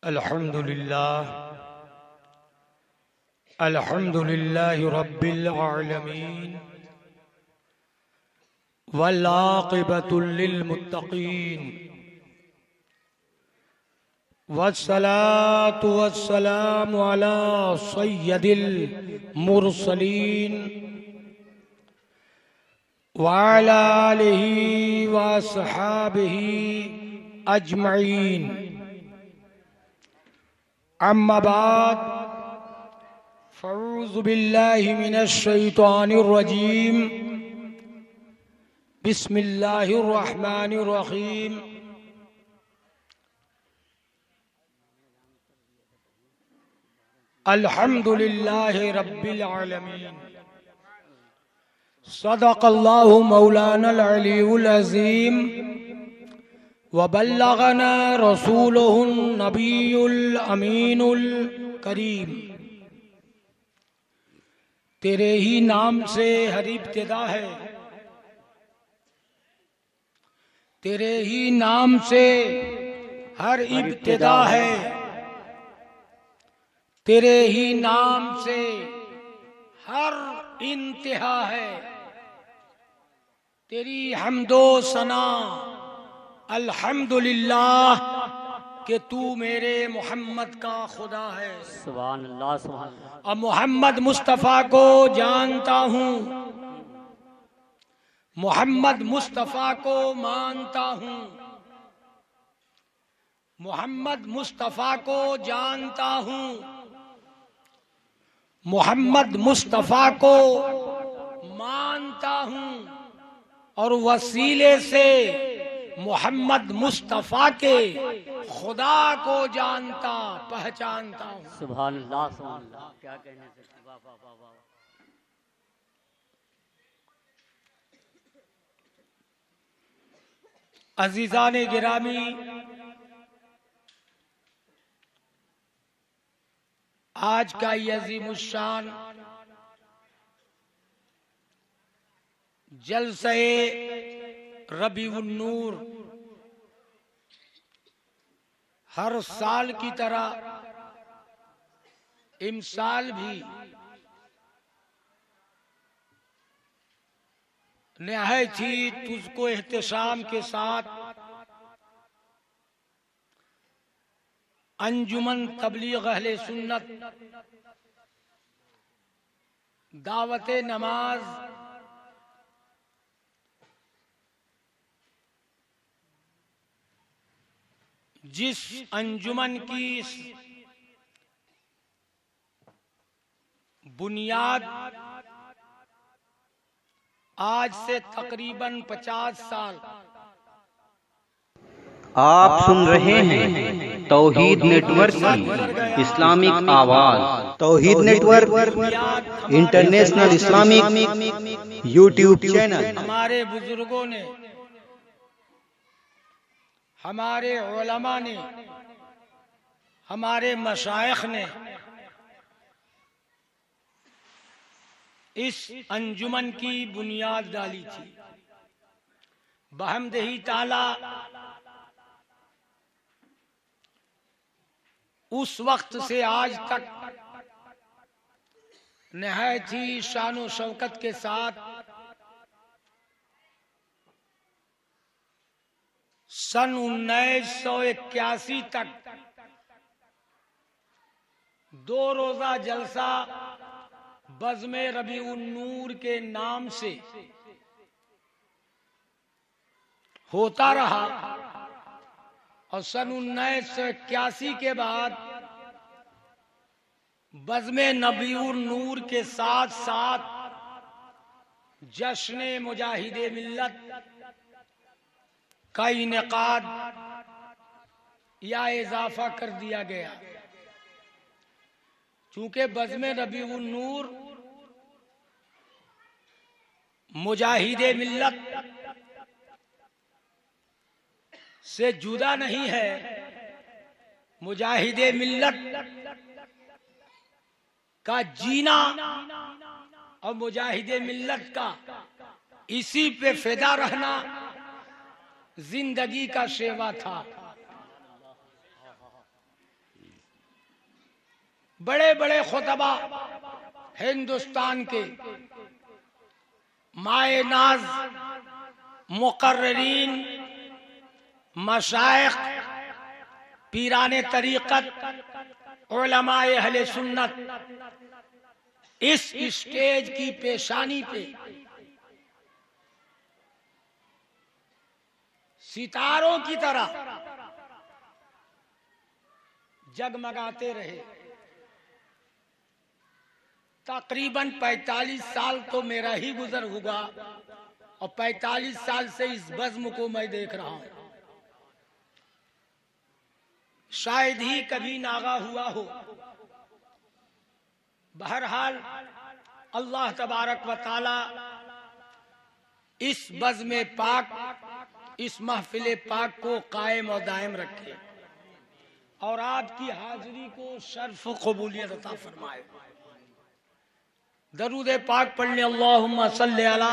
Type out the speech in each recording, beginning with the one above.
अल्हम्दुलिल्लाह रब्बिल आलमीन वल आक़िबतुल लिल मुत्तक़ीन वस्सलातु वस्सलामु अला सय्यदिल मुरसलीन व अला आलिहि व अस्हाबिहि अजमईन। अम्मा बाद फ़अऊज़ु बिल्लाहि मिनश शैतानिर रजीम। बिस्मिल्लाहिर रहमानिर रहीम। अल्हम्दुलिल्लाहि रब्बिल आलमीन। सदक़ल्लाहु मौलानल अलीयुल अज़ीम व बल्लगना रसूलुहुन नबियुल अमीनुल करीम। तेरे ही नाम से हर इब्तिदा है, तेरे ही नाम से हर इब्तिदा है, तेरे ही नाम से हर इंतहा है। तेरी हम्दो सना अल्हम्दुलिल्लाह कि तू मेरे मोहम्मद का खुदा है। सुभान अल्लाह सुभान अल्लाह। अब मोहम्मद मुस्तफ़ा को जानता हूँ, मोहम्मद मुस्तफ़ा को मानता हूँ, मोहम्मद मुस्तफ़ा को जानता हूँ, मोहम्मद मुस्तफ़ा को मानता हूँ और वसीले से मोहम्मद मुस्तफ़ा के खुदा को जानता पहचानता हूँ। सुभान अल्लाह सुभान अल्लाह। क्या कहने से वाह वाह वाह वाह। अजीज़ान गिरामी, आज का ये अज़ीमुश्शान जलसे रबीउन नूर हर साल की तरह इमसाल भी निहायत ही तुझको एहतशाम के साथ अंजुमन तबलीग अहले सुन्नत दावत नमाज जिस अंजुमन की बुनियाद आज से तकरीबन 50 साल आप सुन रहे हैं तौहीद नेटवर्क की इस्लामिक आवाज। Tauheed network international Islamic YouTube channel. हमारे बुजुर्गों ने, हमारे उलमा ने, हमारे मशाइख ने इस अंजुमन की बुनियाद डाली थी। बहमदही ताला उस वक्त से आज तक निहायत ही शान शौकत के साथ सन 1981 तक 2 रोजा जलसा बज़्मे रबीउन नूर के नाम से होता रहा और सन 1981 के बाद बज़्मे रबीउन नूर के साथ साथ जश्न मुजाहिदे मिल्लत का इनेकाद या इजाफा कर दिया गया। चूंकि बज़्मे रबीउन नूर मुजाहिदे मिल्लत से जुदा नहीं है, मुजाहिदे मिल्लत का जीना और मुजाहिदे मिल्लत का इसी पे फिदा रहना जिंदगी का शेवा था। बड़े बड़े खुतबा हिंदुस्तान के माए नाज मुकर्ररीन मशाइख पीराने तरीक़त उलमाए अहले सुन्नत इस स्टेज की पेशानी पे सितारों की तरह जगमगाते रहे। तकरीबन 45 साल तो मेरा ही गुजर हुआ और 45 साल से इस बज़्म को मैं देख रहा हूं। शायद ही कभी नागा हुआ हो। बहरहाल अल्लाह तबारक व ताला इस बज़्म पाक, इस महफिल पाक को कायम और दायम रखे और आपकी हाजिरी को शर्फ कबूलियत अता फरमाए। दरूद पाक पढ़ने अल्लाहुम्मा सल्ली अला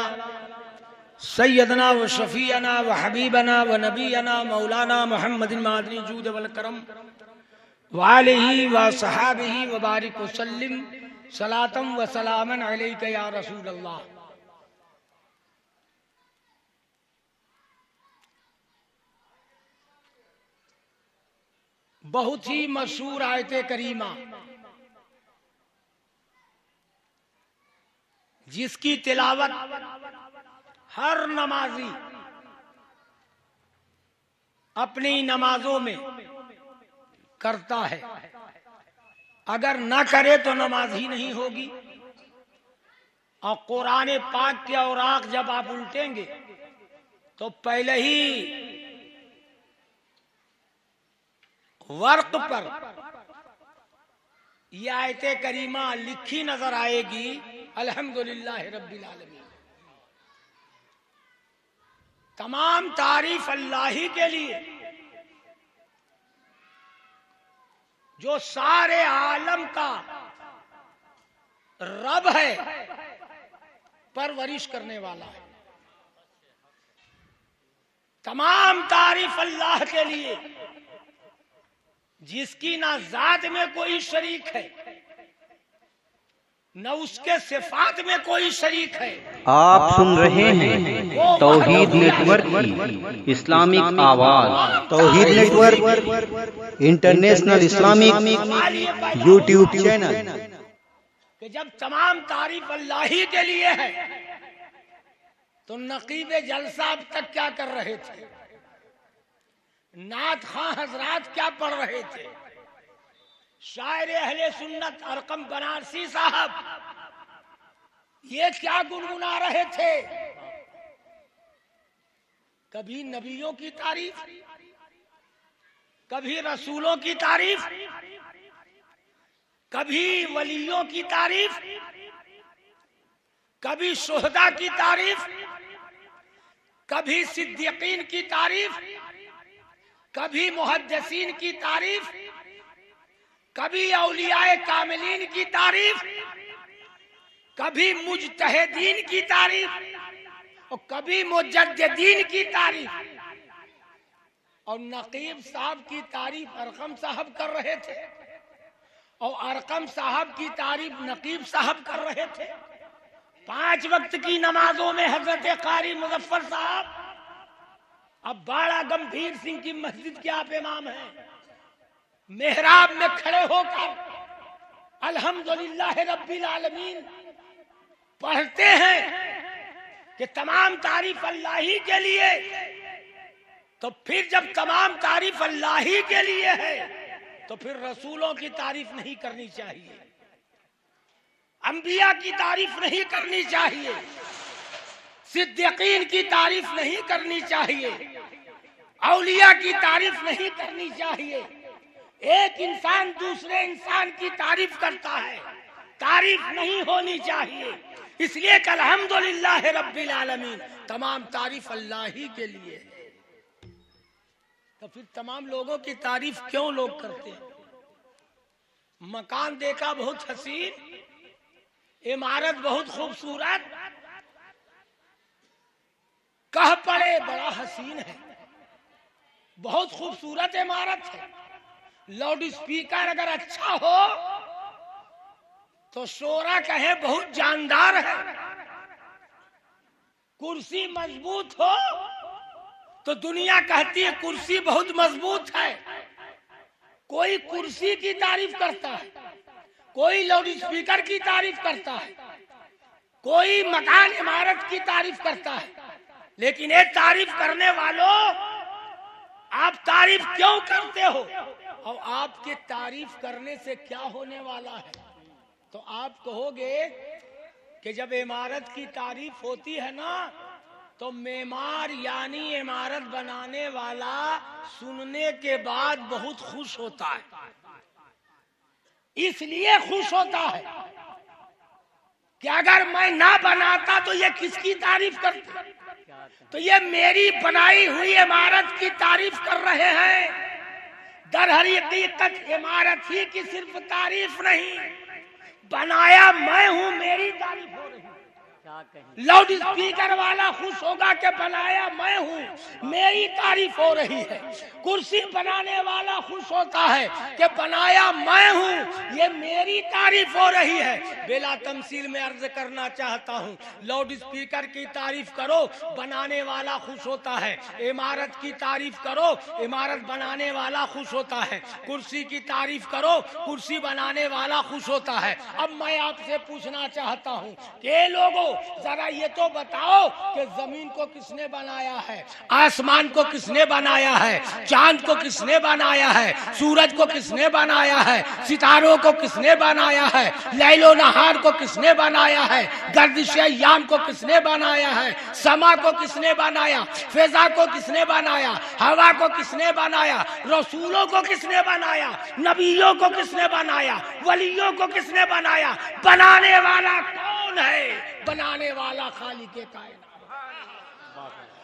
सैयदना व शफीअना व हबीबना व नबीना मौलाना मुहम्मदिन मादनी जूद वल करम व आलिही व सहाबिही व बारिक व सल्लिम सलातम व सलामन अलैका या रसूल अल्लाह। बहुत ही मशहूर आयत करीमा जिसकी तिलावत हर नमाजी अपनी नमाजों में करता है। अगर ना करे तो नमाज ही नहीं होगी। और कुरान पाक के औराक जब आप उल्टेंगे तो पहले ही वर्क पर यह आयत करीमा लिखी नजर आएगी, अल्हम्दुलिल्लाह रब्बिल आलमीन। तमाम तारीफ अल्लाह ही के लिए जो सारे आलम का रब है, परवरिश करने वाला है। तमाम तारीफ अल्लाह के लिए जिसकी ना जात में कोई शरीक है न उसके सिफात में कोई शरीक है। आप सुन रहे हैं तौहीद नेटवर्क की इस्लामिक आवाज। Tauheed network international Islamic YouTube channel. कि जब तमाम तारीफ अल्लाह ही के लिए है तो नकीब जलसा अब तक क्या कर रहे थे? नात खां हजरात क्या पढ़ रहे थे? शायर अहले सुन्नत अरकम बनारसी साहब ये क्या गुनगुना रहे थे? कभी नबियों की तारीफ, कभी रसूलों की तारीफ, कभी वलियों की तारीफ, कभी शुहदा की तारीफ, कभी सिद्दीकीन की तारीफ, कभी मुहद्दिसीन की तारीफ, कभी औलियाए कामिलीन की तारीफ, कभी मुजतहिदीन की तारीफ और कभी मुजद्दिदीन की तारीफ। और नकीब साहब की तारीफ अरकम साहब कर रहे थे और अरकम साहब की तारीफ नकीब साहब कर रहे थे। 5 वक्त की नमाजों में हजरत कारी मुजफ्फर साहब अब बाड़ा गंभीर सिंह की मस्जिद के आप इमाम हैं, मेहराब में खड़े होकर अल्हम्दुलिल्लाह रब्बिल आलमीन पढ़ते हैं कि तमाम तारीफ अल्लाह ही के लिए। तो फिर जब तमाम तारीफ अल्लाह ही के लिए है तो फिर रसूलों की तारीफ नहीं करनी चाहिए, अंबिया की तारीफ नहीं करनी चाहिए, सिद्दीकीन की तारीफ नहीं करनी चाहिए, औलिया की तारीफ नहीं करनी चाहिए। एक इंसान दूसरे इंसान की तारीफ करता है, तारीफ नहीं होनी चाहिए। इसलिए कि अल्हम्दुलिल्लाह रब्बिल आलमीन तमाम तारीफ अल्लाह ही के लिए है। तो फिर तमाम लोगों की तारीफ क्यों लोग करते हैं? मकान देखा बहुत हसीन, इमारत बहुत खूबसूरत, कह पड़े बड़ा हसीन है, बहुत खूबसूरत इमारत है। लाउड स्पीकर अगर अच्छा हो तो शोरा कहे बहुत जानदार है। कुर्सी मजबूत हो तो दुनिया कहती है कुर्सी बहुत मजबूत है। कोई कुर्सी की तारीफ करता है, कोई लाउड स्पीकर की तारीफ करता है, कोई मकान इमारत की तारीफ करता है। लेकिन ये तारीफ करने वालों, आप तारीफ क्यों करते हो और आपके तारीफ करने से क्या होने वाला है? तो आप कहोगे कि जब इमारत की तारीफ होती है ना, तो मेमार यानी इमारत बनाने वाला सुनने के बाद बहुत खुश होता है। इसलिए खुश होता है कि अगर मैं ना बनाता तो ये किसकी तारीफ करता? तो ये मेरी बनाई हुई इमारत की तारीफ कर रहे हैं। दर हकीकत इमारत ही की सिर्फ तारीफ नहीं, बनाया मैं हूं, मेरी तारीफ हो रही है। लाउड स्पीकर वाला खुश होगा कि बनाया मैं हूं, मेरी तारीफ हो रही है। कुर्सी बनाने वाला खुश होता है कि बनाया मैं हूं, ये मेरी तारीफ हो रही है। बेला तमसील में अर्ज करना चाहता हूं, लाउड स्पीकर की तारीफ करो, बनाने वाला खुश होता है। इमारत की तारीफ करो, इमारत बनाने वाला खुश होता है। कुर्सी की तारीफ करो, कुर्सी बनाने वाला खुश होता है। अब मैं आपसे पूछना चाहता हूं कि लोगों, जरा ये तो बताओ कि जमीन को किसने बनाया है, आसमान को किसने बनाया है, चांद को किसने बनाया है, सूरज को किसने बनाया है, सितारों को किसने बनाया है, लैलो नहार को किसने बनाया है, गर्दिश अय्याम को किसने बनाया है, समा को किसने बनाया, फिजा को किसने बनाया, हवा को किसने बनाया, रसूलों को किसने बनाया, नबियों को किसने बनाया, वलियों को किसने बनाया? बनाने वाला कौन है? बनाने वाला खालिक कायनात।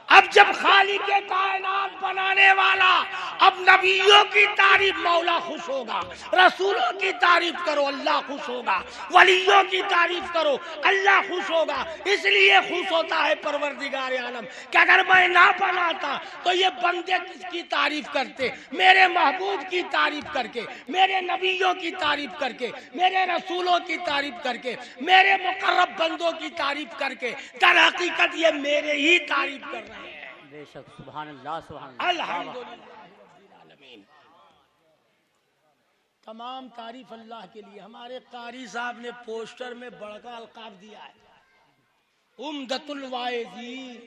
अब जब खालिक कायनात बनाने वाला, अब नबियों की तारीफ मौला खुश होगा, रसूलों की तारीफ करो अल्लाह खुश होगा, वलियों की तारीफ करो अल्लाह खुश होगा। इसलिए खुश होता है परवरदिगार आलम कि अगर मैं ना बनाता तो ये बंदे किसकी तारीफ करते? मेरे महबूब की तारीफ करके, मेरे नबियों की तारीफ करके, मेरे रसूलों की तारीफ करके, मेरे मुकर्रब बंदों की तारीफ करके। दर हकीकत ये मेरे ही तारीफ कर रहे हैं। बेशक, सुभान अल्लाह, सुभान अल्हम्दुलिल्लाह। तमाम तारीफ अल्लाह के लिए। हमारे कारी साहब ने पोस्टर में बड़का अलकाब दिया है, उम्दतुल वाइज़ीन।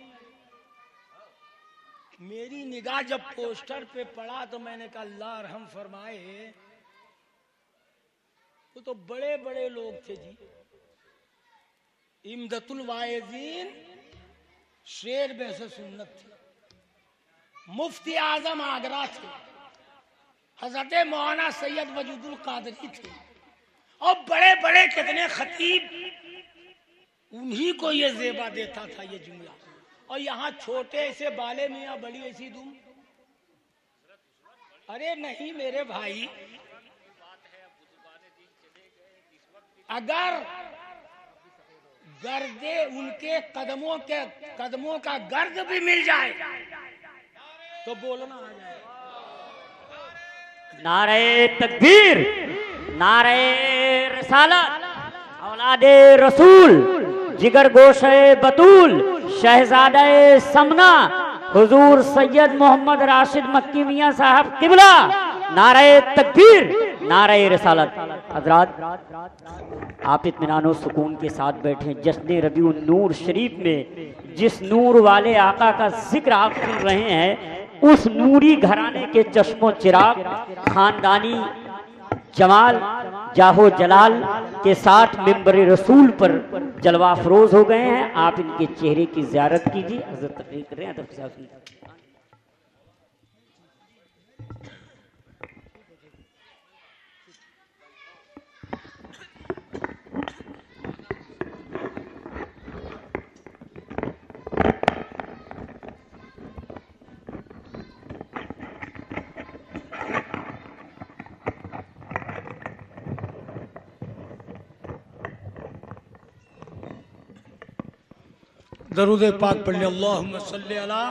मेरी निगाह जब पोस्टर पे पड़ा तो मैंने कहा अल्लाह रहम फरमाए, वो तो बड़े बड़े लोग थे जी। इम्दतुल वाइज़ीन शेर बैसे सुन्नत थे, मुफ्ती आजम आगरा थे, हजरत मौलाना सैयद वजूदुल कादरी थे, और बड़े बड़े कितने खतीब, उन्हीं को ये जेबा देता था ये जुमला। और यहाँ छोटे ऐसे बाले मियाँ बड़ी ऐसी दुम। अरे नहीं मेरे भाई, अगर गर्दे उनके कदमों का गर्द भी मिल जाए तो बोलना आ जाए। नारे तकबीर, नारे रिसालत, औलादे रसूल, जिगर गोशे बतूल, शहजादे समना, हुजूर सैयद मोहम्मद राशिद मक्की मियां साहब किबला। नारे तकबीर, नारे रिसालत। हजरात, आप इत्मीनान सुकून के साथ बैठे। जश्न रबीउन नूर शरीफ में जिस नूर वाले आका का जिक्र आप सुन रहे हैं, उस नूरी घराने के चश्मो चिराग, खानदानी जमाल, जाहो जलाल के साथ मिंबर रसूल पर जलवा अफरोज हो गए हैं। आप इनके चेहरे की ज़ियारत कीजिए। हज़रत तकरीर कर रहे हैं। दरूद पाक पढ़ ले। अल्लाहुम्मा सल्ली अला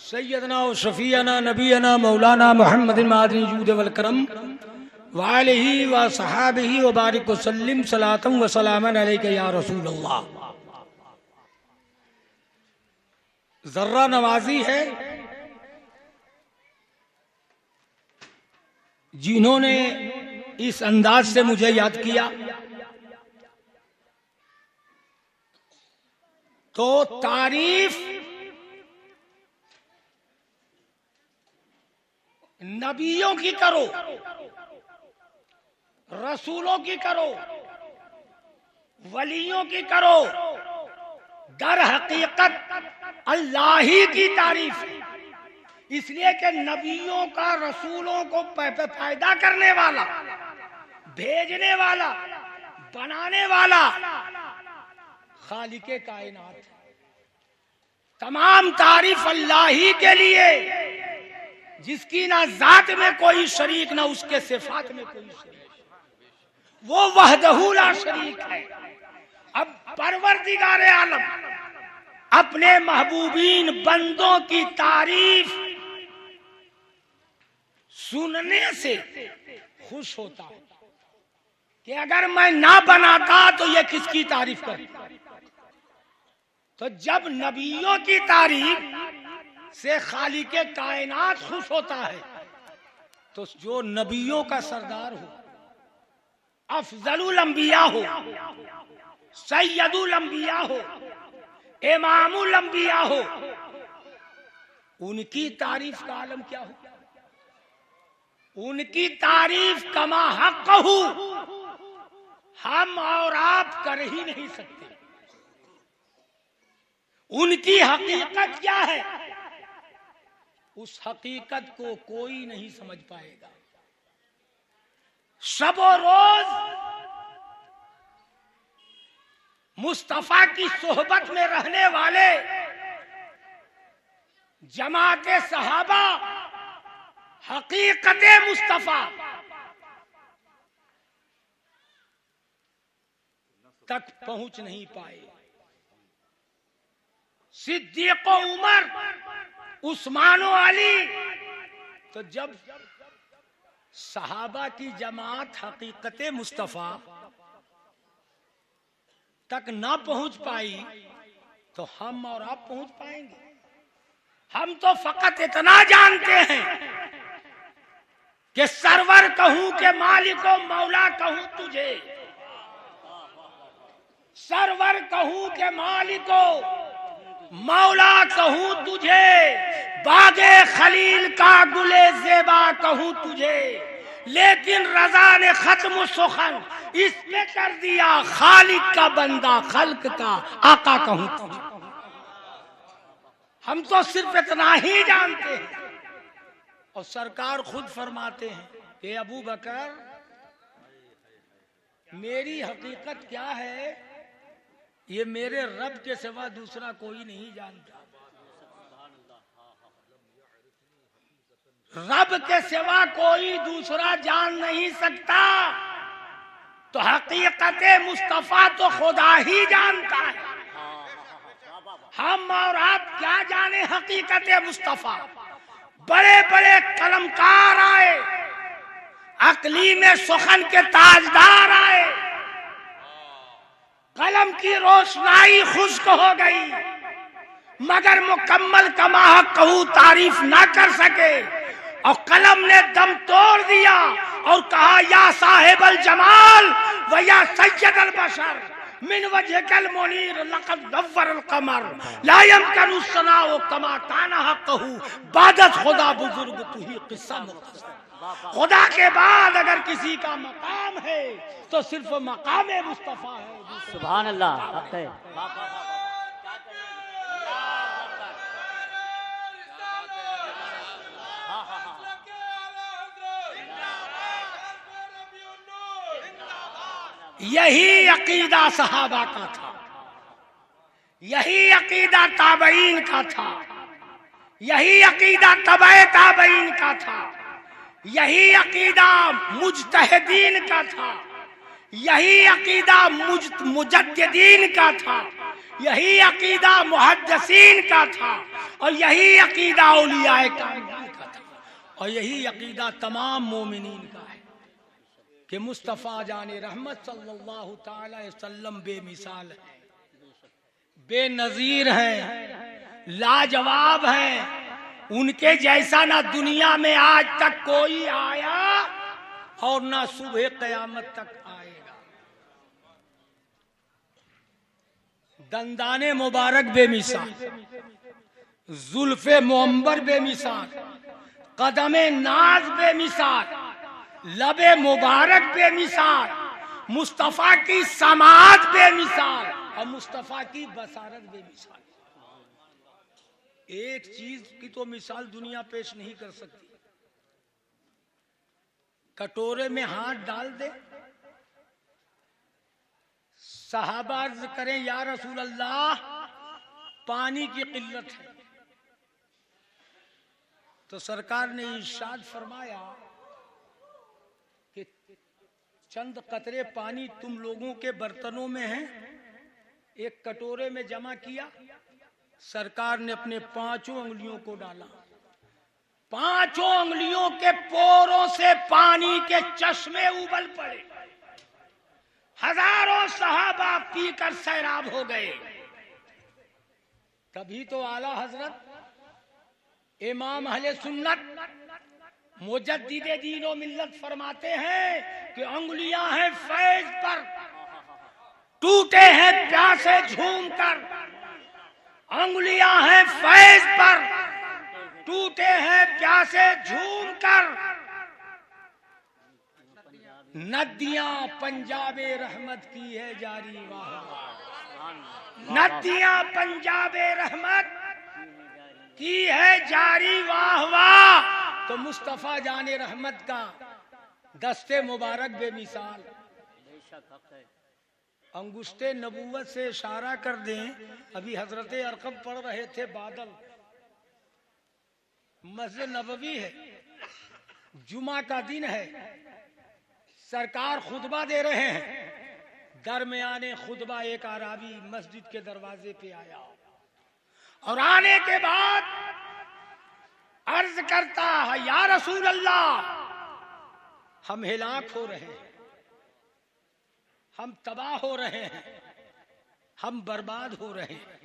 सैयदना व शफीना नबीना मौलाना मुहम्मद मादनी जूद वल करम वालिही व सहाबिही व बारिक वसल्लिम सलातम व सलामन अलैका या रसूल अल्लाह। जर्रा नवाजी है जिन्होंने इस अंदाज से मुझे याद किया। तो तारीफ नबियों की करो, रसूलों की करो, वलियों की करो, दर हकीकत अल्लाह ही की तारीफ। इसलिए कि नबियों का, रसूलों को पैदा करने वाला, भेजने वाला, बनाने वाला खालिके कायनात है। तमाम तारीफ अल्लाह ही के लिए, जिसकी ना जात में कोई शरीक, ना उसके सिफात में कोई शरीक, वो वहदहू ला शरीक है। अब परवरदिगार आलम अपने महबूबीन बंदों की तारीफ सुनने से खुश होता है कि अगर मैं ना बनाता तो ये किसकी तारीफ करता। तो जब नबियों की तारीफ से खालिके कायनात खुश होता है, तो जो नबियों का सरदार हो, अफजलुल अंबिया हो, सैयदुल अंबिया हो, इमामुल अंबिया हो, उनकी तारीफ का आलम क्या हो। उनकी तारीफ कमा हक़हू हम और आप कर ही नहीं सकते। उनकी हकीकत क्या है, उस हकीकत को कोई नहीं समझ पाएगा। शबो रोज मुस्तफा की सोहबत में रहने वाले जमाते सहाबा हकीकते मुस्तफा तक पहुंच नहीं पाए। सिद्दीक़ उमर, उस्मान अली, तो जब सहाबा की जमात हकीकते मुस्तफा तक ना पहुंच पाई, तो हम और आप पहुंच पाएंगे। हम तो फकत इतना जानते हैं कि सरवर कहूं के मालिको मौला कहूं तुझे, सरवर कहूं के मालिको मौला कहूं तुझे, बागे खलील का गुले जेबा कहूं तुझे, लेकिन रजा ने खत्म सुखन इसमें कर दिया, खालिक का बंदा खल्क का आका कहूं तुझे। हम तो सिर्फ इतना ही जानते हैं। और सरकार खुद फरमाते हैं कि अबू बकर, मेरी हकीकत क्या है ये मेरे रब के सिवा दूसरा कोई नहीं जानता। रब के सिवा कोई दूसरा जान नहीं सकता। तो हकीकत मुस्तफा तो खुदा ही जानता है। हम और आप क्या जाने हकीकत मुस्तफा। बड़े बड़े कलमकार आए, अकलीम सुखन के ताजदार आए, कलम की रोशनाई खुश्क हो गई, मगर मुकम्मल कमा कहूं तारीफ ना कर सके। और कलम ने दम तोड़ दिया और कहा, या साहिबल जमाल व या सैयदल बशर मिन वजहकल मुनीर लक़द नव्वरल कमर ला यमकनु सनाउ कमा काना हक़हू बादत खुदा बुजुर्ग तू ही किस्सा मुख्तसर। खुदा के बाद अगर किसी का मकाम है तो सिर्फ मकाम मुस्तफा है। सुभान अल्लाह। हक़ है। यही अकीदा सहाबा का था, यही अकीदा ताबईन का था, यही अकीदा तबे ताबईन का था, यही अकीदा मुज्तहिदीन का था, यही अकीदा मुजद्दिदीन का था, यही अकीदा मुहद्दिसीन का था, और यही अकीदा औलियाए कामिलीन का था, और यही अकीदा तमाम मोमिनीन का है। कि मुस्तफ़ा जाने रहमत सल्लल्लाहु ताला अलैहि वसल्लम बेमिसाल है, बेनजीर है, लाजवाब है। उनके जैसा ना दुनिया में आज तक कोई आया और ना सुबह क़यामत तक आएगा। दंदाने मुबारक बेमिसाल, जुल्फे मुअम्बर बेमिसाल, कदमे नाज बेमिसाल, लबे मुबारक बेमिसाल, मुस्तफा की समात बेमिसाल और मुस्तफा की बसारत बेमिसाल। एक चीज की तो मिसाल दुनिया पेश नहीं कर सकती। कटोरे में हाथ डाल दे, सहाबा अर्ज करें या रसूल अल्लाह पानी की किल्लत है, तो सरकार ने इरशाद फरमाया कि चंद कतरे पानी तुम लोगों के बर्तनों में हैं, एक कटोरे में जमा किया, सरकार ने अपने 5 उंगलियों को डाला, 5 उंगलियों के पोरों से पानी के चश्मे उबल पड़े, हजारों सहाबा पीकर सैराब हो गए। तभी तो आला हजरत इमाम अहले सुन्नत मुजद्दिदे दीन व मिल्लत फरमाते हैं कि उंगलियां हैं फैज पर, टूटे हैं प्यासे झूम कर, उंगलियां हैं फैज पर, टूटे हैं प्यासे झूम कर, नदियां पंजाबे रहमत की है जारी वाह, नदियां पंजाबे रहमत की है जारी वाह वाह। तो मुस्तफा जाने रहमत का दस्ते मुबारक बेमिसाल, अंगुश्ते नबूवत से इशारा कर दें। अभी हजरत अरकम पढ़ रहे थे बादल, मस्जिद नबवी है, जुमा का दिन है, सरकार खुतबा दे रहे हैं। दरमियाने खुतबा एक आराबी मस्जिद के दरवाजे पे आया और आने के बाद अर्ज करता है या रसूल अल्लाह हम हिलाक हो रहे हैं, हम तबाह हो रहे हैं, हम बर्बाद हो रहे हैं।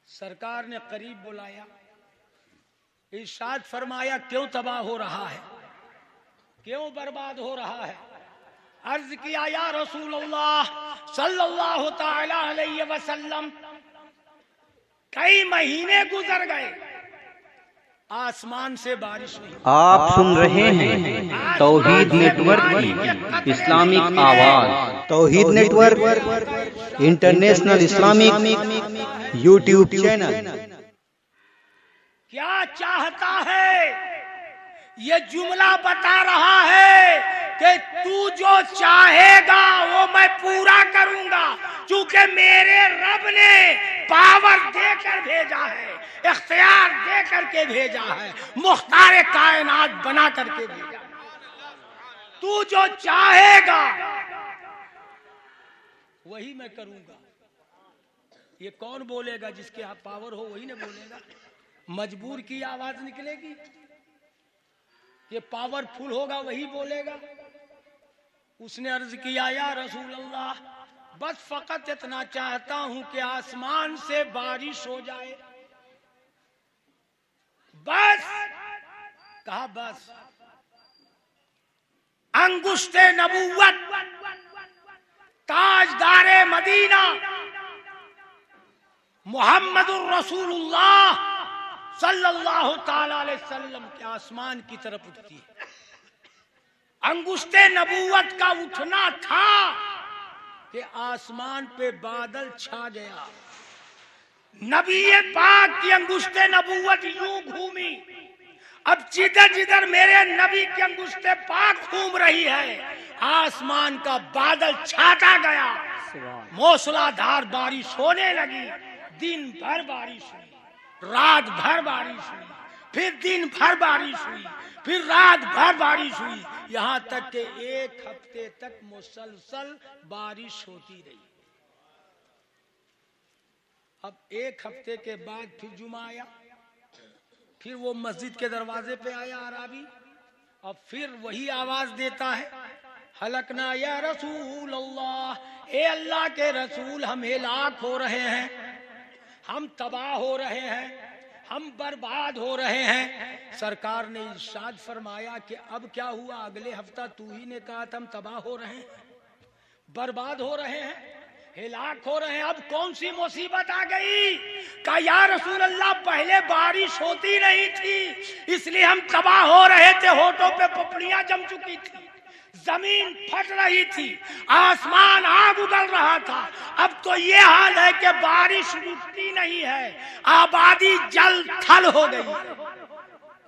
सरकार ने करीब बुलाया, इरशाद फरमाया क्यों तबाह हो रहा है, क्यों बर्बाद हो रहा है। अर्ज किया या रसूलल्लाह सल्लल्लाहु ताला अलैहि वसल्लम कई महीने गुजर गए, आसमान से बारिश नहीं। आप सुन रहे हैं तौहीद नेटवर्क की इस्लामिक आवाज, Tauheed network international Islamic YouTube channel. क्या चाहता है ये जुमला बता रहा है कि तू जो चाहेगा वो मैं पूरा करूंगा, क्योंकि मेरे रब ने पावर देकर भेजा है, इख्तियार दे करके भेजा है, मुख्तार कायनात बना करके भेजा। तू जो चाहेगा वही मैं करूंगा। ये कौन बोलेगा? जिसके यहाँ पावर हो वही ना बोलेगा। मजबूर की आवाज निकलेगी, ये पावरफुल होगा वही बोलेगा। उसने अर्ज किया या रसूल अल्लाह बस फकत इतना चाहता हूं कि आसमान से बारिश हो जाए, बस। कहा बस। अंगुश्ते नबूवत, ताजदारे मदीना मुहम्मदुर रसूलुल्लाह सल्लल्लाहु ताला अलैहि वसल्लम के आसमान की तरफ उठती है। अंगुश्ते नबूवत का उठना था कि आसमान पे बादल छा गया। नबी पाक की अंगुश्ते नबूवत यूं घूमी, अब जिधर जिधर मेरे नबी की अंगुश्ते पाक घूम रही है, आसमान का बादल छाता गया, मूसलाधार बारिश होने लगी। दिन भर बारिश हुई, रात भर बारिश हुई, फिर दिन भर बारिश हुई, फिर रात भर बारिश हुई, यहाँ तक कि 1 हफ्ते तक मुसलसल बारिश होती रही। अब 1 हफ्ते के बाद फिर जुमा आया, फिर वो मस्जिद के दरवाजे पे आया आराबी अब फिर वही आवाज देता है, हलकना या रसूल अल्लाह, ए अल्लाह के रसूल हम हिलाक हो रहे हैं, हम तबाह हो रहे हैं, हम बर्बाद हो रहे हैं। सरकार ने इरशाद फरमाया कि अब क्या हुआ, अगले हफ्ता तू ही ने कहा था हम तबाह हो रहे हैं, बर्बाद हो रहे हैं, हिलाक हो रहे हैं, अब कौन सी मुसीबत आ गई? कहा या रसूल अल्लाह पहले बारिश होती नहीं थी इसलिए हम तबाह हो रहे थे, होठों पे पपड़ियां जम चुकी थी, जमीन फट रही थी, आसमान आग उगल रहा था। अब तो ये हाल है कि बारिश रुकती नहीं है, आबादी जल थल हो गई।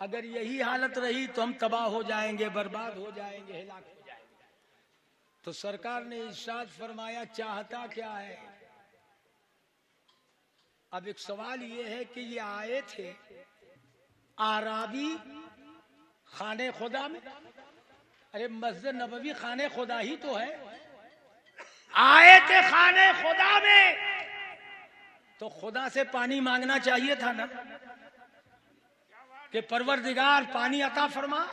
अगर यही हालत रही तो हम तबाह हो जाएंगे, बर्बाद हो जाएंगे, हिलाक हो जाएंगे। तो सरकार ने इरशाद फरमाया चाहता क्या है? अब एक सवाल ये है कि ये आए थे आराबी खाने खुदा में, अरे मस्जिद नबवी खाने खुदा ही तो है, आए थे खाने खुदा में तो खुदा से पानी मांगना चाहिए था ना कि परवरदिगार पानी अता फरमा।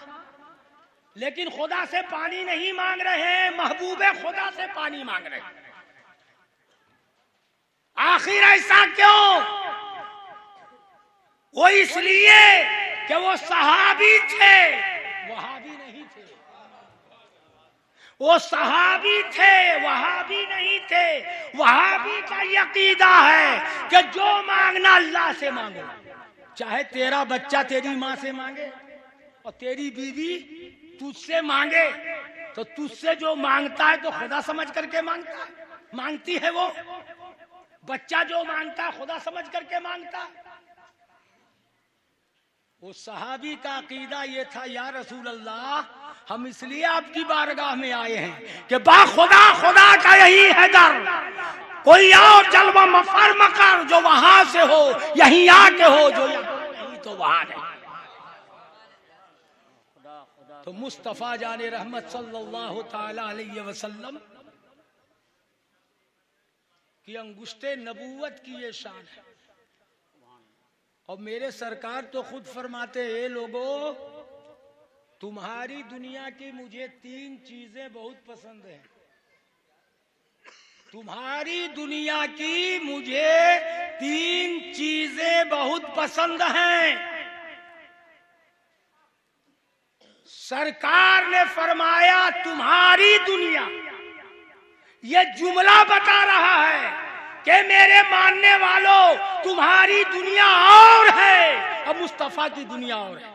लेकिन खुदा से पानी नहीं मांग रहे, महबूबे खुदा से पानी मांग रहे। आखिर ऐसा क्यों? वो इसलिए कि वो सहाबी थे, वहाबी नहीं थे। वो सहाबी थे, वहाबी नहीं थे। वहाबी का यकीदा है कि जो मांगना अल्लाह से मांगो, चाहे तेरा बच्चा तेरी माँ से मांगे और तेरी बीवी तुझसे मांगे, तो तुझसे जो मांगता है तो खुदा समझ करके मांगता है, मांगती है वो। बच्चा जो मांगता है खुदा समझ करके मांगता है। वो सहाबी का अकीदा ये था, या रसूल अल्लाह हम इसलिए आपकी बारगाह में आए हैं कि बा खुदा, खुदा का यही है दर, कोई आओ जलवा मफर मकर, जो वहां से हो यहीं आके हो, जो नहीं तो वहां नहीं। तो मुस्तफा जाने रहमत सल्लल्लाहु ताला अलैहि वसल्लम की अंगुष्टे नबूवत की ये शान है। और मेरे सरकार तो खुद फरमाते हैं, लोगों तुम्हारी दुनिया की मुझे 3 चीजें बहुत पसंद हैं। तुम्हारी दुनिया की मुझे 3 चीजें बहुत पसंद हैं। सरकार ने फरमाया तुम्हारी दुनिया, ये जुमला बता रहा है कि मेरे मानने वालों तुम्हारी दुनिया और है और मुस्तफा की दुनिया और है।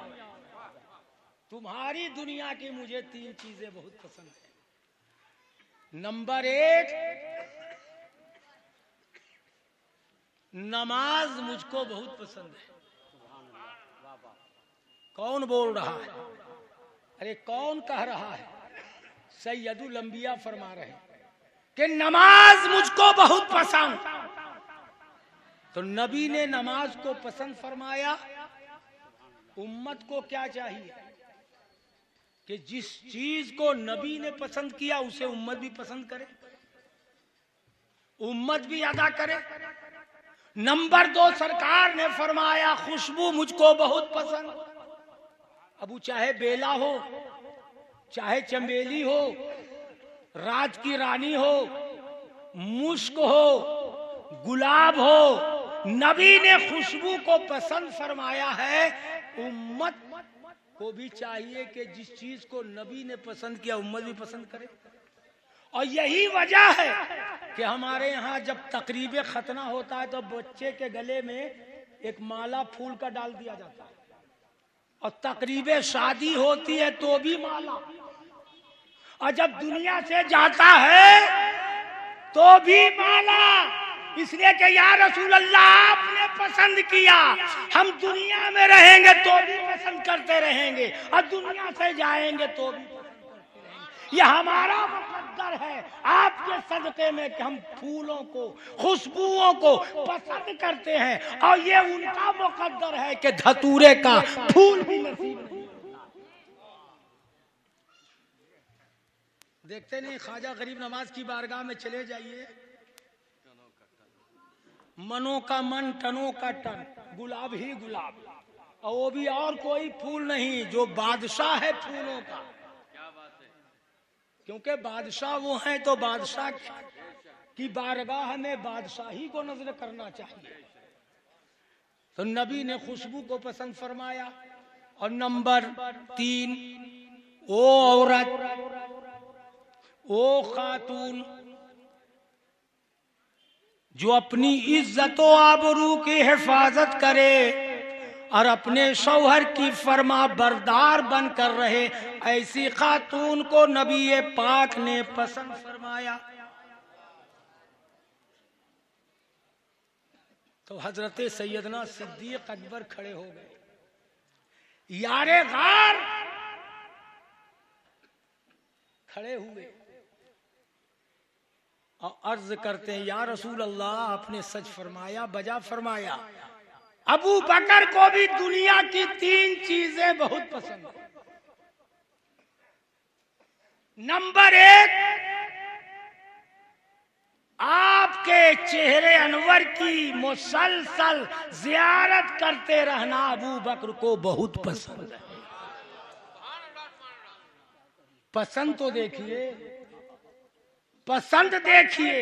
तुम्हारी दुनिया की मुझे 3 चीजें बहुत पसंद है। नंबर 1, नमाज मुझको बहुत पसंद है। कौन बोल रहा है? अरे कौन कह रहा है? सैयदुल अंबिया फरमा रहे हैं कि नमाज मुझको बहुत पसंद। तो नबी ने नमाज को पसंद फरमाया। उम्मत को क्या चाहिए कि जिस चीज को नबी ने पसंद किया उसे उम्मत भी पसंद करे, उम्मत भी अदा करे। नंबर 2, सरकार ने फरमाया खुशबू मुझको बहुत पसंद। अब वो चाहे बेला हो, चाहे चमेली हो, रात की रानी हो, मुश्क हो, गुलाब हो, नबी ने खुशबू को पसंद फरमाया है। उम्मत को भी चाहिए कि जिस चीज को नबी ने पसंद किया उम्मत भी पसंद करे। और यही वजह है कि हमारे यहाँ जब तकरीब खतना होता है तो बच्चे के गले में एक माला फूल का डाल दिया जाता है, और तकरीब शादी होती है तो भी माला, और जब दुनिया से जाता है तो भी माला। इसलिए कि या रसूल अल्लाह आपने पसंद किया, हम दुनिया में रहेंगे तो भी पसंद करते रहेंगे और दुनिया से जाएंगे तो भी पसंद करते रहेंगे। ये हमारा मुकद्दर है आपके सदके में कि हम फूलों को, खुशबुओं को पसंद करते हैं, और ये उनका मुकद्दर है कि धतूरे का फूल भी नसीब नहीं। देखते नहीं, ख्वाजा गरीब नवाज की बारगाह में चले जाइए, मनों का मन, टनों का टन, गुलाब ही गुलाब, और वो भी और कोई फूल नहीं, जो बादशाह है फूलों का। क्योंकि बादशाह वो हैं तो बादशाह की बारगाह में बादशाही को नजर करना चाहिए। तो नबी ने खुशबू को पसंद फरमाया। और नंबर 3, ओ औरत, ओ खातून जो अपनी इज्जत व आबरू की हिफाजत करे और अपने शौहर की फरमा बरदार बनकर रहे, ऐसी खातून को नबी पाक ने पसंद फरमाया। तो हजरत सैयदना सिद्दीक अकबर खड़े हो गए, यारे गार खड़े हुए और अर्ज करते हैं, या रसूल अल्लाह, आपने सच फरमाया, बजा फरमाया। अबू बकर को भी दुनिया की 3 चीजें बहुत पसंद है। नंबर 1, आपके चेहरे अनवर की मुसलसल जियारत करते रहना अबू बकर को बहुत पसंद है। पसंद तो देखिए, पसंद देखिए,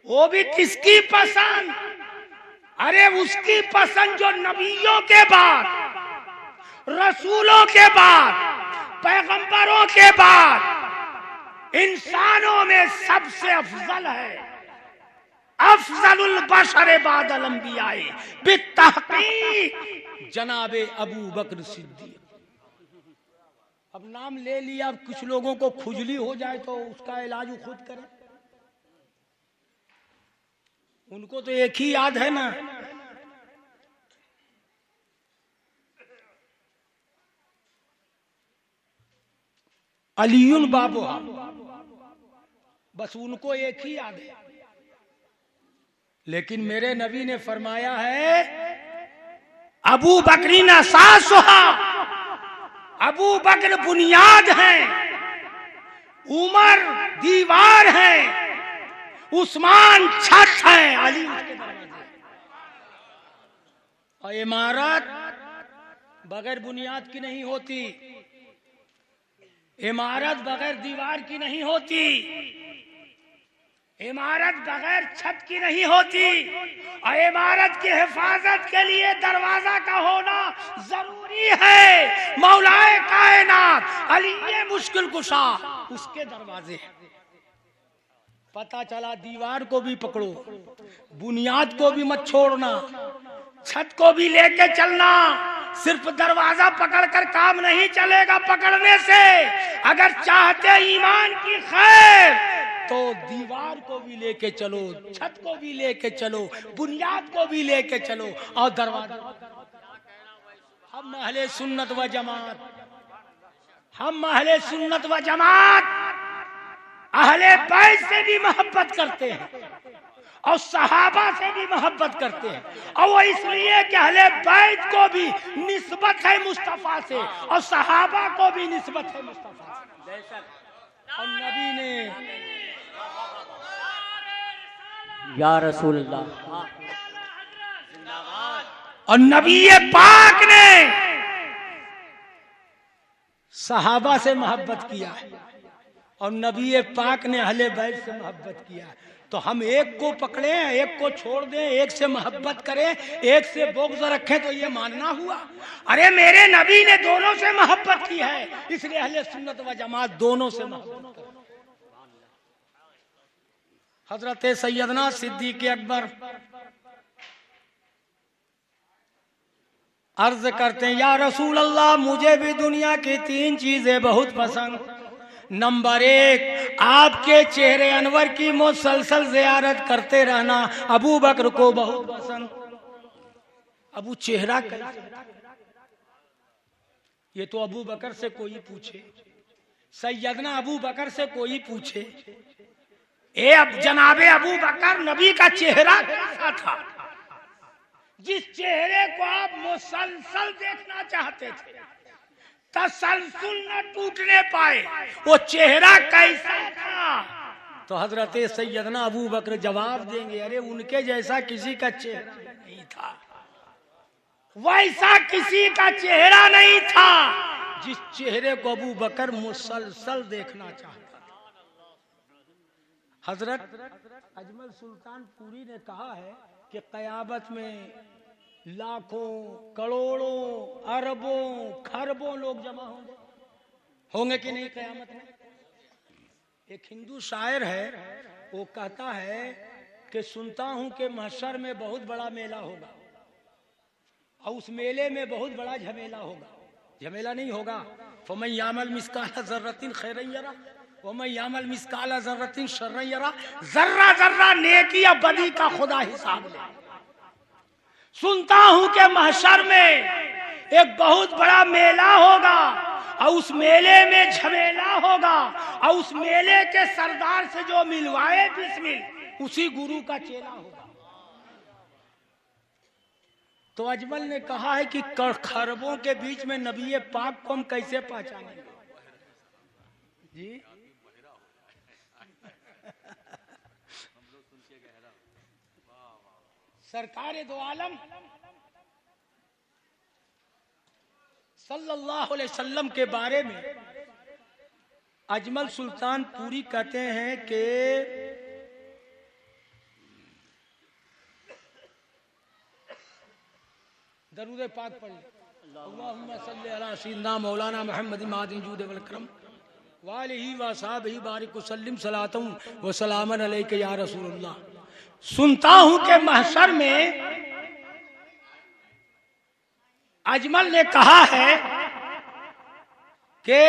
वो भी किसकी पसंद? अरे उसकी पसंद जो नबियों के बाद, रसूलों के बाद, पैगंबरों के बाद इंसानों में सबसे अफजल है। अफजलुल बशर बादल अंबियाए बित्तहकीक जनाबे अबू बकर सिद्दीक। अब नाम ले लिया, अब कुछ लोगों को खुजली हो जाए तो उसका इलाज वो खुद करें। उनको तो एक ही याद है ना, अलीयुल बाबुहा, बस उनको एक ही याद है। लेकिन मेरे नबी ने फरमाया है, अबू बकरी न सासुहा, अबू बकर बुनियाद हैं, उमर दीवार है, उस्मान छत है, अली उसके दरवाजे। और इमारत बगैर बुनियाद की नहीं होती, इमारत बगैर दीवार की नहीं होती, इमारत बगैर छत की नहीं होती। और इमारत की हिफाजत के लिए दरवाजा का होना जरूरी है। मौलाए कायनात अली मुश्किल कुशा, उसके दरवाजे हैं। पता चला दीवार को भी पकड़ो, बुनियाद को भी मत छोड़ना, छत को भी लेके चलना। सिर्फ दरवाजा पकड़कर काम नहीं चलेगा। पकड़ने से अगर चाहते ईमान की खैर तो दीवार को भी लेके चलो, छत को भी लेके चलो, बुनियाद को भी लेके चलो और दरवाजा। हम अहले सुन्नत व जमात, हम अहले सुन्नत व जमात अहले बैत से भी मोहब्बत करते हैं और सहाबा से भी मोहब्बत करते हैं। और वो इसलिए कि अहले बैत को भी निस्बत है मुस्तफा से और सहाबा को भी निस्बत है मुस्तफा से। और नबी ने या रसूलल्लाह, और नबी पाक ने सहाबा से मोहब्बत किया है और नबी पाक ने अहले बैत से मोहब्बत किया है। तो हम एक को पकड़े, एक को छोड़ दें, एक से मोहब्बत करें, एक से बुग़्ज़ रखें, तो ये मानना हुआ? अरे मेरे नबी ने दोनों से मोहब्बत की है, इसलिए अहले सुन्नत व जमात दोनों से मोहब्बत करें। हजरत सैयदना सिद्दीक़ अकबर अर्ज करते हैं, या रसूल अल्लाह, मुझे भी दुनिया की 3 चीजें बहुत पसंद। नंबर 1, आपके चेहरे अनवर की मुसलसल जियारत करते रहना अबू बकर को बहुत पसंद। अबू चेहरा कैसा? ये तो अबू बकर से कोई पूछे, सैयदना अबू बकर से कोई पूछे, ए अब जनाबे अबू बकर, नबी का चेहरा कैसा था? जिस चेहरे को आप मुसलसल देखना चाहते थे, तसलसल न टूटने पाए, वो चेहरा कैसा था? तो हजरत सैयदना अबू बकर जवाब देंगे, अरे उनके जैसा किसी का चेहरा नहीं था, वैसा किसी का चेहरा नहीं था जिस चेहरे को अबू बकर मुसलसल देखना चाहता था। हजरत अजमल सुल्तान पूरी ने कहा है कि कयामत में लाखों करोड़ों अरबों खरबों लोग जमा होंगे कि नहीं कयामत में। एक हिंदू शायर है, वो कहता है कि सुनता हूं कि महशर में बहुत बड़ा मेला होगा और उस मेले में बहुत बड़ा झमेला होगा। झमेला नहीं होगा। फमन यामल मिस्काला ज़र्रतिन खैरन यरा वमन यामल मिस्काला ज़र्रतिन शर्रन यरा। जर्रा जर्रा नेकी या बदी का खुदा हिसाब ले। सुनता हूं कि महशर में एक बहुत बड़ा मेला होगा और उस मेले में झमेला होगा और उस मेले के सरदार से जो मिलवाए बिस्मिल उसी गुरु का चेला होगा। तो अजमल ने कहा है कि खरबों के बीच में नबी पाक को हम कैसे पहचानेंगे जी। सरकार दो आलम सल्लल्लाहु अलैहि वसल्लम के बारे में अजमल सुल्तान पूरी कहते हैं कि दरूद पाक पढ़ अल्लाहुम्मा सल्ली अला सय्यिदना मौलाना मुहम्मद मादिन जूद वल करम व आलिहि व असहाबिहि बारिक वसल्लिम सलातन व सलामन अलैका या रसूलुल्लाह। सुनता हूं कि महशर में अजमल ने कहा है कि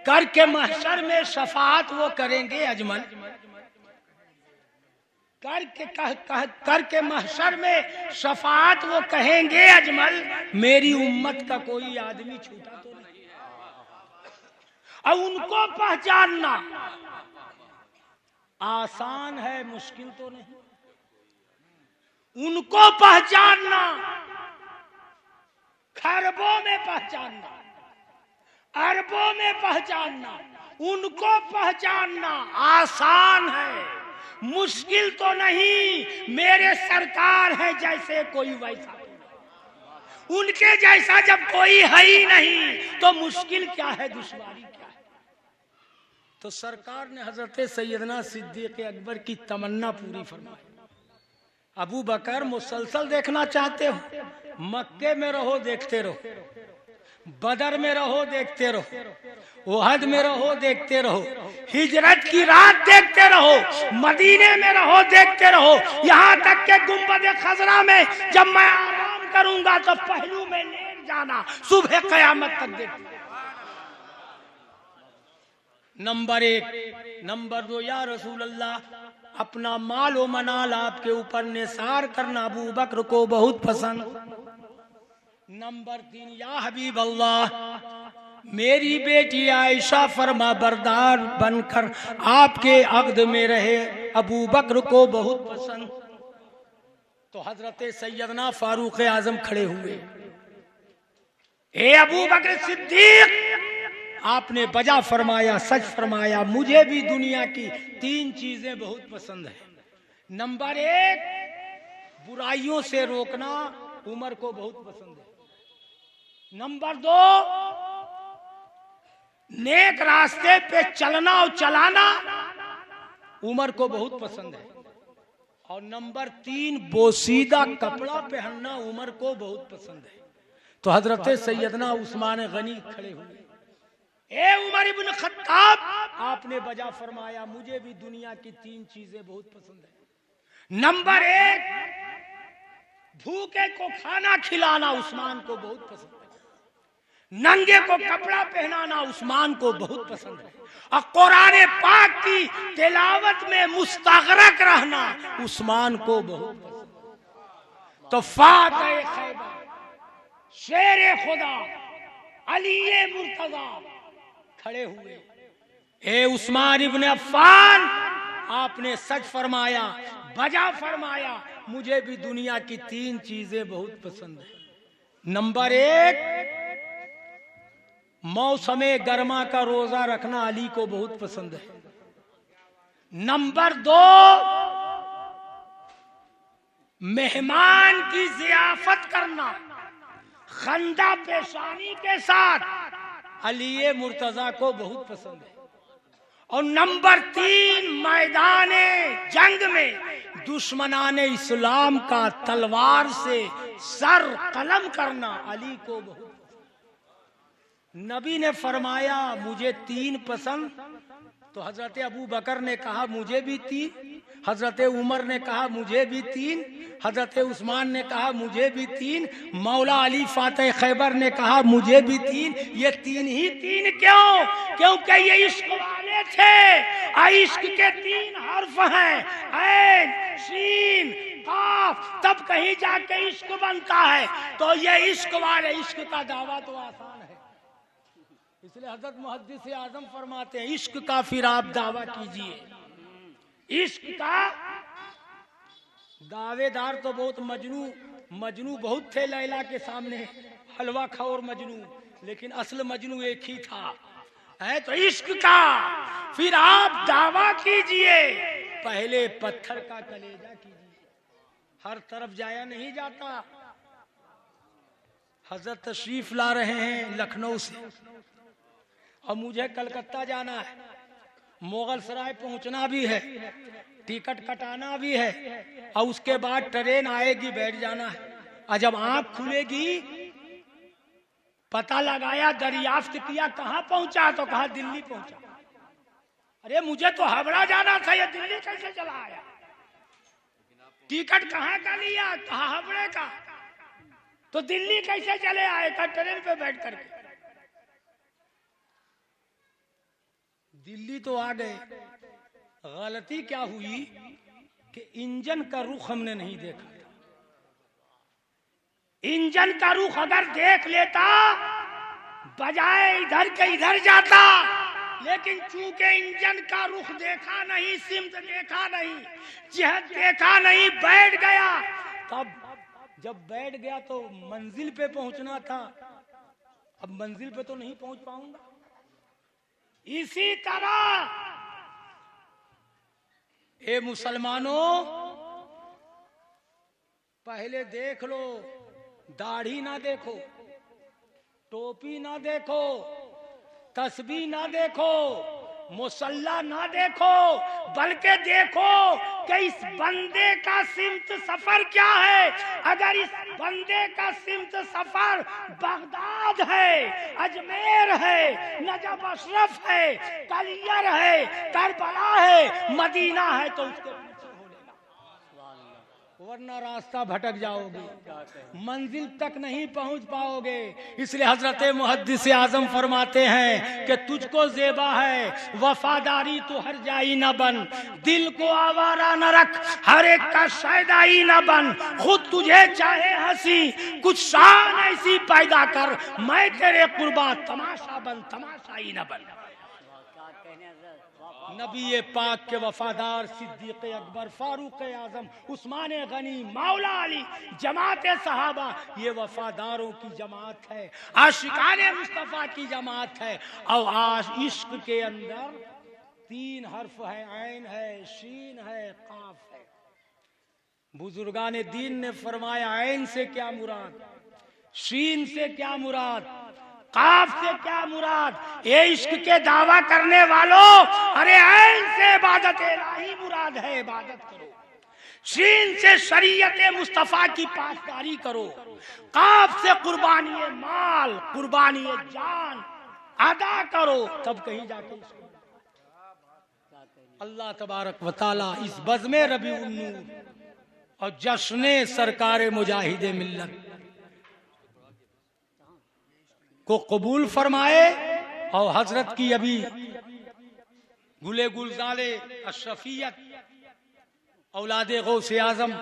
कर के महशर में शफाअत वो करेंगे अजमल करके महशर में शफाअत वो कहेंगे अजमल मेरी उम्मत का कोई आदमी छूटा तो नहीं। और उनको पहचानना आसान है, मुश्किल तो नहीं। उनको पहचानना खरबों में पहचानना, अरबों में पहचानना, उनको पहचानना आसान है, मुश्किल तो नहीं। मेरे सरकार है जैसे कोई वैसा, उनके जैसा जब कोई है ही नहीं तो मुश्किल क्या है, दुश्वारी क्या है। तो सरकार ने हजरत सैयदना सिद्दीक अकबर की तमन्ना पूरी फरमाई। अबू बकर मुसलसल देखना चाहते हो, मक्के में रहो देखते रहो, बदर में रहो देखते रहो, ओहद में रहो देखते रहो, हिजरत की रात देखते रहो, मदीने में रहो देखते रहो, यहाँ तक के गुंबद खजरा में जब मैं आराम करूंगा तो पहलू में लेट जाना, सुबह कयामत तक देखना। नंबर 1। नंबर 2, या रसूल अल्लाह, अपना माल व मनाल आपके ऊपर निसार करना अबू बकर को बहुत पसंद। नंबर 3, या हबीब अल्लाह, मेरी बेटी आयशा फरमा बरदार बनकर आपके अक़्द में रहे, अबू बकर को बहुत पसंद। तो हजरत सैयदना फारूक आजम खड़े हुए। ए अबू बकर सिद्दीक, आपने बजा फरमाया, सच फरमाया, मुझे भी दुनिया की 3 चीजें बहुत पसंद है। नंबर 1, बुराइयों से रोकना उमर को बहुत पसंद है। नंबर 2, नेक रास्ते पे चलना और चलाना उमर को बहुत पसंद है। और नंबर 3, बोसीदा कपड़ा पहनना उमर को बहुत पसंद है। तो हजरत सैयदना उस्मान गनी खड़े हुए। ए उमर इब्न खत्ताब, आपने बजा फरमाया, मुझे भी दुनिया की 3 चीजें बहुत पसंद है। नंबर 1, भूखे को खाना खिलाना उस्मान को बहुत पसंद है। नंगे को कपड़ा पहनाना उस्मान को बहुत पसंद है। और कुरान पाक की तिलावत में मुस्तगरक रहना उस्मान को बहुत पसंद है। तो फातिह खैबर, शेर खुदा, अली मुर्तजा खड़े हुए। ए उस्मान इब्न अफ्फान, आपने सच फरमाया, बजा फरमाया, मुझे भी दुनिया की 3 चीजें बहुत पसंद है। नंबर 1, मौसमे गर्मा का रोजा रखना अली को बहुत पसंद है। नंबर 2, मेहमान की जियाफत करना करना, खंदा पेशानी के साथ अली मुर्तजा को बहुत पसंद है। और नंबर 3 मैदाने जंग में दुश्मनाने इस्लाम का तलवार से सर कलम करना अली को बहुत। नबी ने फरमाया मुझे 3 पसंद, तो हजरत अबू बकर ने कहा मुझे भी 3, हजरत उमर ने कहा मुझे भी 3, हजरत उस्मान ने कहा मुझे भी 3, मौला अली फातेह खैबर ने कहा मुझे भी 3। ये 3 ही 3 क्यों? क्योंकि ये इश्क वाले थे। इश्क के 3 हर्फ हैं, ऐन, शीन, काफ, तब कहीं जाके इश्क बनता है। तो ये इश्क वाले, इश्क का दावा तो आसान है, इसलिए हजरत मुहद्दिस आजम फरमाते हैं इश्क का फिर आप दावा कीजिए। इश्क का दावेदार तो बहुत मजनू बहुत थे लैला के सामने, हलवा खौर मजनू, लेकिन असल मजनू एक ही था। है तो इश्क का फिर आप दावा कीजिए। पहले पत्थर का कलेजा कीजिए, हर तरफ जाया नहीं जाता। हजरत तशरीफ ला रहे हैं लखनऊ से, और मुझे कलकत्ता जाना है, मुगल सराय पहुंचना भी है, टिकट कटाना भी है, और उसके बाद ट्रेन आएगी, बैठ जाना है। और जब आंख खुलेगी, पता लगाया, दरियाफ्त किया कहाँ पहुंचा, तो कहा दिल्ली पहुंचा। अरे मुझे तो हावड़ा जाना था, ये दिल्ली कैसे चला आया? टिकट कहाँ का लिया? कहा हावड़े का। तो दिल्ली कैसे चले आए? था ट्रेन पे बैठ करके। दिल्ली तो आ गए, गलती क्या हुई कि इंजन का रुख हमने नहीं देखा था। इंजन का रुख अगर देख लेता, बजाय इधर के इधर जाता, लेकिन चूंकि इंजन का रुख देखा नहीं, सिमत देखा नहीं, जिहत देखा नहीं, बैठ गया। तब जब बैठ गया तो मंजिल पे पहुंचना था, अब मंजिल पे तो नहीं पहुंच पाऊंगा। इसी तरह ए मुसलमानों, पहले देख लो, दाढ़ी ना देखो, टोपी ना देखो, तस्बीह ना देखो, मुसल्ला ना देखो, बल्कि देखो कि इस बंदे का सिमत सफर क्या है। अगर इस बंदे का सिमत सफर बगदाद है, अजमेर है, नजफ अशरफ है, कलियर है, करबला है, मदीना है, तो उसके पीछे हो लेगा, वरना रास्ता भटक जाओगे, मंजिल तक नहीं पहुंच पाओगे। इसलिए हजरत मुहद्दिस आजम फरमाते हैं कि तुझको ज़ेबा है वफादारी, तो हर जाई न बन, दिल को आवारा न रख, हर एक का शैदाई न बन, खुद तुझे चाहे हंसी, कुछ शान ऐसी पैदा कर, मैं तेरे कुर्बा तमाशा बन, तमाशाई न बन। नबी पाक के वफादार सिद्दीक़ अकबर, फारूक आजम, उस्मान गनी, मौला अली, जमात सहाबा, ये वफादारों की जमात है, आशिकाने मुस्तफ़ा की जमात है। और आज इश्क के अंदर 3 हर्फ है, ऐन है, शीन है, काफ है। बुजुर्गान दीन ने फरमाया ऐन से क्या मुराद, शीन से क्या मुराद, काफ से क्या मुराद। ये इश्क के दावा करने वालों, अरे ऐन से इबादत इलाही मुराद है, इबादत करो। शीन से शरीयत मुस्तफा की पासदारी करो। काफ से कुर्बानी माल, कुर्बानी जान अदा करो, तब कहीं जाके अल्लाह तबारक व तआला इस बज़्म रबीउन नूर और जश्न सरकार मुजाहिद मिल्लत को कबूल फरमाए। और हजरत की अभी गुले गुलजारे अशरफियत, औलादे गौसे आजम,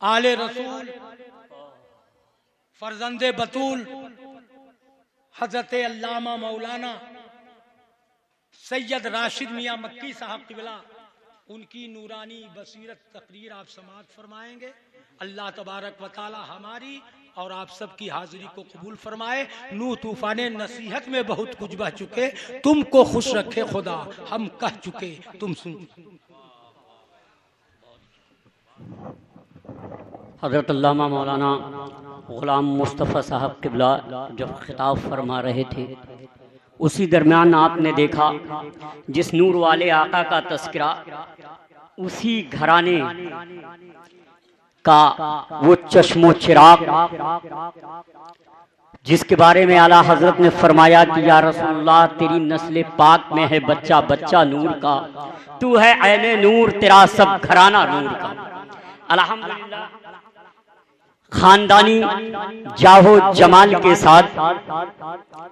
आले रसूल, फरजंदे बतूल, हजरत अल्लामा मौलाना सैयद राशिद मियाँ मक्की साहब क़िबला, उनकी नूरानी बसीरत तकरीर आप समाअत फरमाएंगे। अल्लाह तबारक व तआला हमारी और आप सबकी हाजिरी को कबूल फरमाए। नूह तूफान नसीहत में बहुत कुछ बह चुके, तुमको खुश रखे खुदा, हम कह चुके तुम सुन। हज़रत अल्लामा मौलाना ग़ुलाम मुस्तफ़ा साहब क़िबला जब खिताब फरमा रहे थे, उसी दरमियान आपने देखा जिस नूर वाले आका का तस्करा, उसी घराने का वो चश्मो चिराग जिसके बारे में आला हजरत ने फरमाया कि या रसूलुल्लाह तेरी नस्ल पाक में है बच्चा बच्चा नूर का, तू है ऐने नूर, तेरा सब घराना नूर का। अल्हम्दुलिल्लाह खानदानी जाहो जमाल के साथ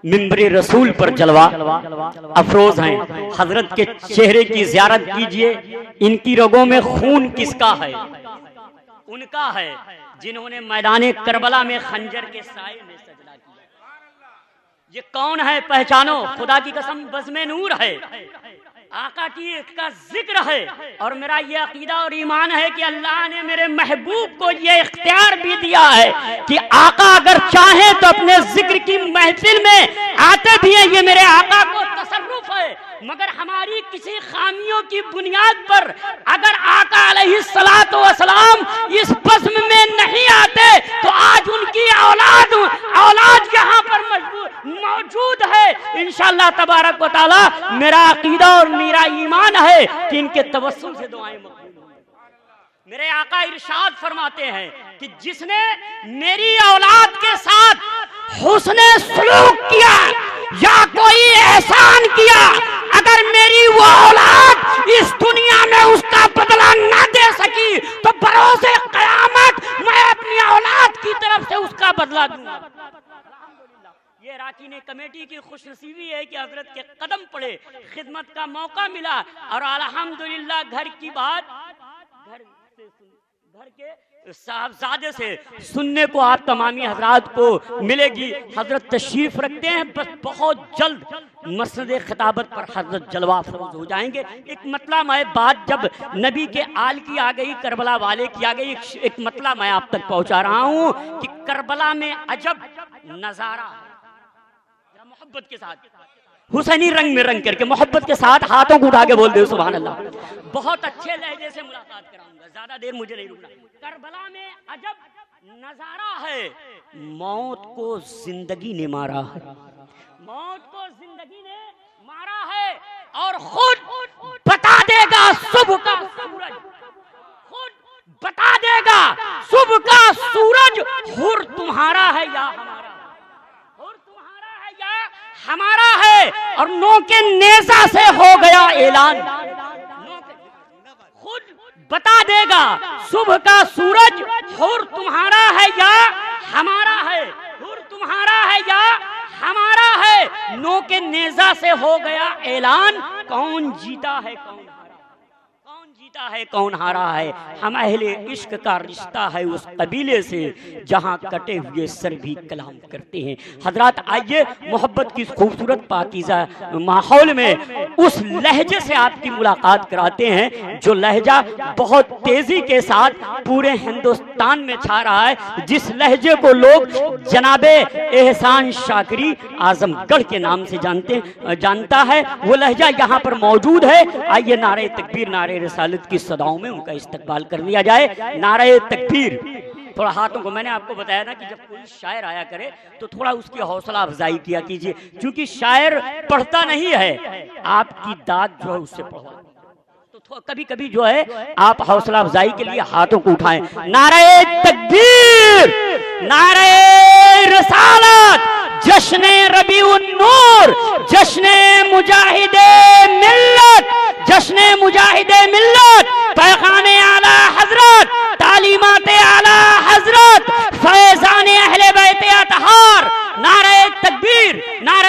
मिंबरे रसूल पर जलवा अफरोज हैं। हजरत के चेहरे की ज़ियारत कीजिए, इनकी रगों में खून किसका है? उनका है जिन्होंने मैदाने करबला में खंजर के साए में सजदा किया। ये कौन है? पहचानो, खुदा की कसम बज़्म नूर है, आका की का जिक्र है। और मेरा ये अकीदा और ईमान है कि अल्लाह ने मेरे महबूब को ये इख्तियार भी दिया है कि आका अगर चाहे तो अपने जिक्र की महफिल में आते भी हैं। ये मेरे आका को तसर्रुफ है, मगर हमारी किसी खामियों की बुनियाद पर अगर आका अलैहिस्सलातु वस्सलाम इस बज़्म में नहीं आते तो आज उनकी औलाद यहाँ पर मौजूद है। इंशाअल्लाह तबारक व तआला मेरा अकीदा और मेरा ईमान है कि इनके तवस्सुल से दुआएं मकबूल होंगी। मेरे आका इरशाद फरमाते हैं कि जिसने मेरी औलाद के साथ हुस्ने सुलूक किया या कोई एहसान किया, अगर मेरी वो औलाद इस दुनिया में उसका बदला न दे सकी तो बरोज़े क़यामत मैं अपनी औलाद की तरफ से उसका बदला दूंगा। ये अरकान कमेटी की खुशनसीबी है कि हजरत के कदम पड़े, खिदमत का मौका मिला और अल्हम्दुलिल्लाह घर की बात घर के साहबजादे से सुनने को आप तमामी हजरात को मिलेगी। हजरत तशरीफ रखते हैं, बस बहुत जल्द मसनद खिताबत पर हजरत जलवा फरोज हो जाएंगे। एक मतलब है बात जब नबी के आल की आ गई, करबला वाले की आ गई, एक मतलब मैं आप तक पहुंचा रहा हूं कि करबला में अजब नजारा मोहब्बत के साथ, हुसैनी रंग में रंग करके मोहब्बत के साथ हाथों को उठा के बोल दे सुभान अल्लाह। बहुत अच्छे लहजे से मुलाकात कराऊंगा, ज्यादा देर मुझे नहीं रुकना। करबला में अजब नजारा है, मौत को जिंदगी ने मारा है, मौत को जिंदगी ने मारा है और खुद बता देगा सुबह का सूरज, खुद बता देगा सुबह का सूरज हुर तुम्हारा है या हमारा, हमारा है। और नो के नेजा से हो गया ऐलान, खुद बता देगा सुबह का सूरज हुर तुम्हारा है या हमारा है, हुर तुम्हारा है या हमारा है। नो के नेजा से हो गया ऐलान, कौन जीता है कौन जीता है कौन हारा है। हम अहले इश्क का रिश्ता है उस कबीले से जहां कटे हुए सर भी कलाम करते हैं। हजरात आइए मोहब्बत की खूबसूरत पाकीज़ा माहौल में उस लहजे से आपकी मुलाकात कराते हैं जो लहजा बहुत तेजी के साथ पूरे हिंदुस्तान में छा रहा है, जिस लहजे को लोग जनाबे एहसान शाकरी आजमगढ़ के नाम से जानता है, वो लहजा यहाँ पर मौजूद है। आइए नारे तकबीर नारे रिसालत की सदाओं में उनका इस्तकबाल कर लिया जाए। नारे तकबीर। थोड़ा हाथों को, मैंने आपको बताया ना कि जब कोई शायर आया करे तो थोड़ा उसकी हौसला अफजाई किया कीजिए, क्योंकि शायर पढ़ता नहीं है, आपकी दाद जो है उससे पढ़वा, तो कभी कभी जो है आप हौसला अफजाई के लिए हाथों को उठाएं। नारे तकबीर, नारे रिसालत, जश्ने रबीउन नूर, जश्ने मुजाहिदे मिल्लत, जश्ने मुजाहिदे मिल्लत, पैगाने आला हजरत, तालीमाते आला हजरत, फैजाने अहले बैत अतहार। नारे तकबीर, नारे